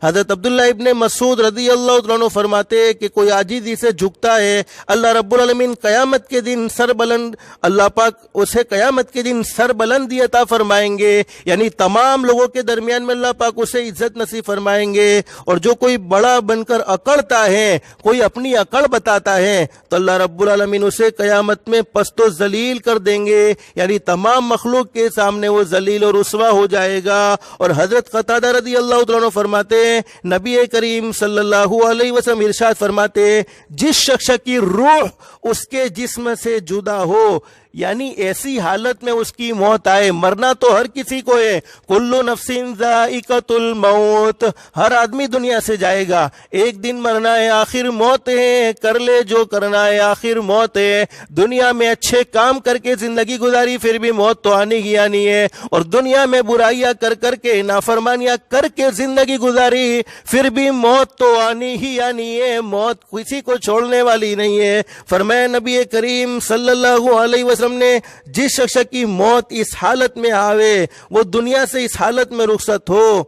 حضرت عبداللہ ابن مسعود رضی اللہ عنہ فرماتے ہیں کہ کوئی عاجزی سے جھکتا ہے، اللہ رب العالمین قیامت کے دن سر بلند، اللہ پاک اسے قیامت کے دن سر بلندی عطا فرمائیں گے، یعنی تمام لوگوں کے درمیان میں اللہ پاک اسے عزت نصیب فرمائیں گے۔ اور جو کوئی بڑا بن کر اکڑتا ہے، کوئی اپنی اکڑ بتاتا ہے، تو اللہ رب العالمین اسے قیامت میں پست و ذلیل کر دیں گے، یعنی تمام مخلوق کے سامنے وہ ذلیل اور رسوا ہو جائے گا۔ اور حضرت قتادہ رضی اللہ عنہ فرماتے ہیں، نبی کریم صلی اللہ علیہ وسلم ارشاد فرماتے ہیں، جس شخص کی روح اس کے جسم سے جدا ہو، یعنی ایسی حالت میں اس کی موت آئے، مرنا تو ہر کسی کو ہے، کل نفس ذائقۃ الموت، ہر آدمی دنیا سے جائے گا، ایک دن مرنا ہے، آخر موت ہے، کر لے جو کرنا ہے، آخر موت ہے۔ دنیا میں اچھے کام کر کے زندگی گزاری، پھر بھی موت تو آنی ہی آنی ہے، اور دنیا میں برائیاں کر کر کے، نافرمانیاں کر کے زندگی گزاری، پھر بھی موت تو آنی ہی آنی ہے، موت کسی کو چھوڑنے والی نہیں ہے۔ فرمایا نبی کریم صلی اللہ علیہ وسلم نے، جس شخص کی موت اس حالت میں آوے، وہ دنیا سے اس حالت میں رخصت ہو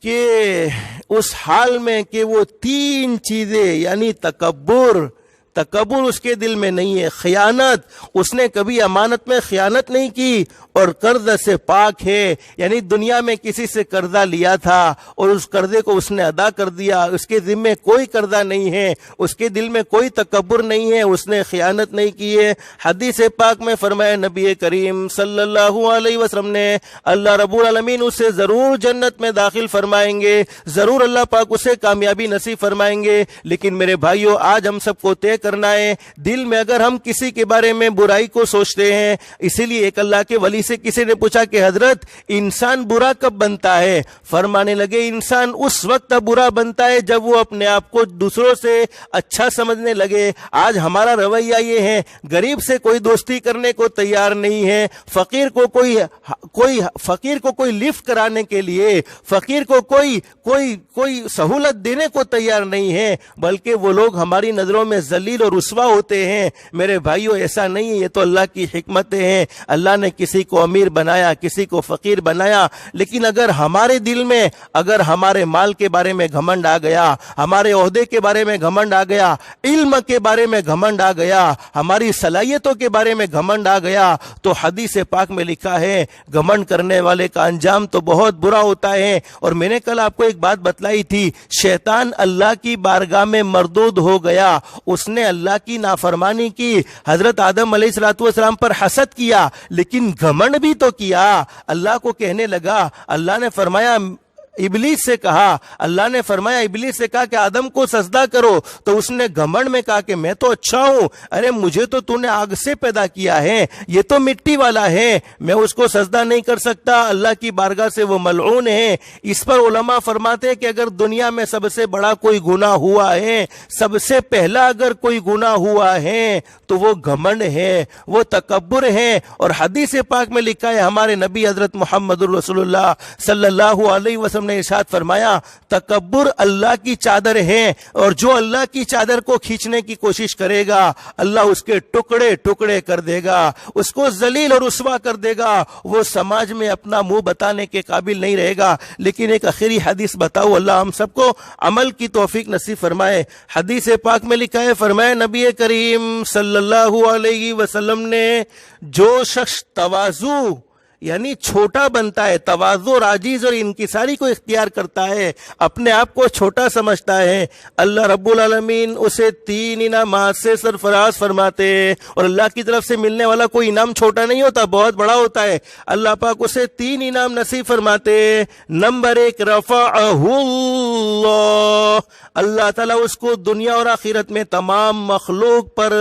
کہ اس حال میں کہ وہ تین چیزیں، یعنی تکبر اس کے دل میں نہیں ہے، خیانت، اس نے کبھی امانت میں خیانت نہیں کی، اور قرض سے پاک ہے، یعنی دنیا میں کسی سے قرضہ لیا تھا اور اس قرضے کو اس نے ادا کر دیا، اس کے ذمے کوئی قرضہ نہیں ہے، اس کے دل میں کوئی تکبر نہیں ہے، اس نے خیانت نہیں کی ہے۔ حدیث پاک میں فرمایا نبی کریم صلی اللہ علیہ وسلم نے، اللہ رب العالمین اسے ضرور جنت میں داخل فرمائیں گے، ضرور اللہ پاک اسے کامیابی نصیب فرمائیں گے۔ لیکن میرے بھائیوں، آج ہم سب کو طے کرنا ہے، دل میں اگر ہم کسی کے بارے میں برائی کو سوچتے ہیں، اسی لیے ایک اللہ کے ولی سے کسی نے پوچھا کہ حضرت، انسان برا کب بنتا ہے؟ فرمانے لگے، انسان اس وقت برا بنتا ہے جب وہ اپنے آپ کو دوسروں سے اچھا سمجھنے لگے۔ آج ہمارا رویہ یہ ہے، غریب سے کوئی دوستی کرنے کو تیار نہیں ہے، فقیر کو کوئی لفٹ کرانے کے لیے، فقیر کو کوئی سہولت دینے کو تیار نہیں ہے، بلکہ وہ لوگ ہماری نظروں میں ذلیل اور رسوا ہوتے ہیں۔ میرے بھائیوں، ایسا نہیں ہے، یہ تو اللہ کی حکمتیں ہیں۔ اللہ نے کسی کو امیر بنایا، کسی کو فقیر بنایا، لیکن اگر ہمارے دل میں، اگر ہمارے مال کے بارے میں گھمنڈ آ گیا، ہمارے عہدے کے بارے میں گھمنڈ آ گیا، علم کے بارے میں گھمنڈ آ گیا، ہماری صلاحیتوں کے بارے میں گھمنڈ آ گیا، تو حدیث پاک میں لکھا ہے، گھمنڈ کرنے والے کا انجام تو بہت برا ہوتا ہے۔ اور میں نے کل آپ کو ایک بات بتلائی تھی، شیطان اللہ کی بارگاہ میں مردود ہو گیا، اس نے اللہ کی نافرمانی کی، حضرت آدم علیہ السلام پر حسد کیا، لیکن گھمنڈ بھی تو کیا۔ اللہ کو کہنے لگا، اللہ نے فرمایا ابلیس سے کہا، اللہ نے فرمایا ابلیس سے کہا کہ آدم کو سجدہ کرو، تو اس نے گھمنڈ میں کہا کہ میں تو اچھا ہوں، ارے مجھے تو نے آگ سے پیدا کیا ہے، یہ تو مٹی والا ہے، میں اس کو سجدہ نہیں کر سکتا، اللہ کی بارگاہ سے وہ ملعون ہے۔ اس پر علماء فرماتے ہیں کہ اگر دنیا میں سب سے بڑا کوئی گناہ ہوا ہے، سب سے پہلا اگر کوئی گناہ ہوا ہے تو وہ گھمنڈ ہے، وہ تکبر ہے۔ اور حدیث پاک میں لکھا ہے، ہمارے نبی حضرت محمد رسول اللہ صلی اللہ علیہ وسلم نے ارشاد فرمایا، تکبر اللہ کی چادر ہے، اور جو اللہ کی چادر کو کھینچنے کی کوشش کرے گا، اللہ اس کے ٹکڑے ٹکڑے کر دے گا، اس کو ذلیل اور رسوا کر دے گا، وہ سماج میں اپنا منہ بتانے کے قابل نہیں رہے گا۔ لیکن ایک آخری حدیث بتاؤ، اللہ ہم سب کو عمل کی توفیق نصیب فرمائے۔ حدیث پاک میں لکھا ہے، فرمایا نبی کریم صلی اللہ علیہ وسلم نے، جو شخص تواضع یعنی چھوٹا بنتا ہے، تواضع اور عاجز اور انکساری کو اختیار کرتا ہے، اپنے آپ کو چھوٹا سمجھتا ہے، اللہ رب العالمین اسے 3 انعامات سے سرفراز فرماتے ہیں۔ اور اللہ کی طرف سے ملنے والا کوئی انعام چھوٹا نہیں ہوتا، بہت بڑا ہوتا ہے۔ اللہ پاک اسے 3 انعام نصیب فرماتے ہیں۔ نمبر 1، رفعہ اللہ، اللہ تعالیٰ اس کو دنیا اور آخرت میں تمام مخلوق پر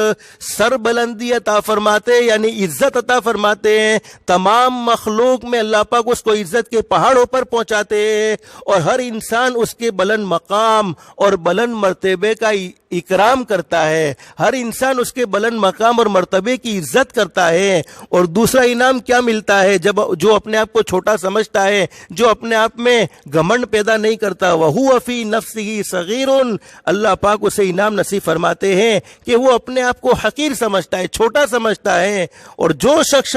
سر بلندی عطا فرماتے، یعنی عزت عطا فرماتے ہیں۔ تمام مخلوق میں اللہ پاک اس کو عزت کے پہاڑوں پر پہنچاتے ہیں، اور ہر انسان اس کے بلند مقام اور بلند مرتبے کا اکرام کرتا ہے، ہر انسان اس کے بلند مقام اور مرتبے کی عزت کرتا ہے۔ اور دوسرا انعام کیا ملتا ہے؟ جب جو اپنے آپ کو چھوٹا سمجھتا ہے، جو اپنے آپ میں گھمنڈ پیدا نہیں کرتا، وَهُوَ فِي نَفْسِهِ صَغِيرٌ، اللہ پاک اسے انعام نصیب فرماتے ہیں کہ وہ اپنے آپ کو حقیر سمجھتا ہے، چھوٹا سمجھتا ہے۔ اور جو شخص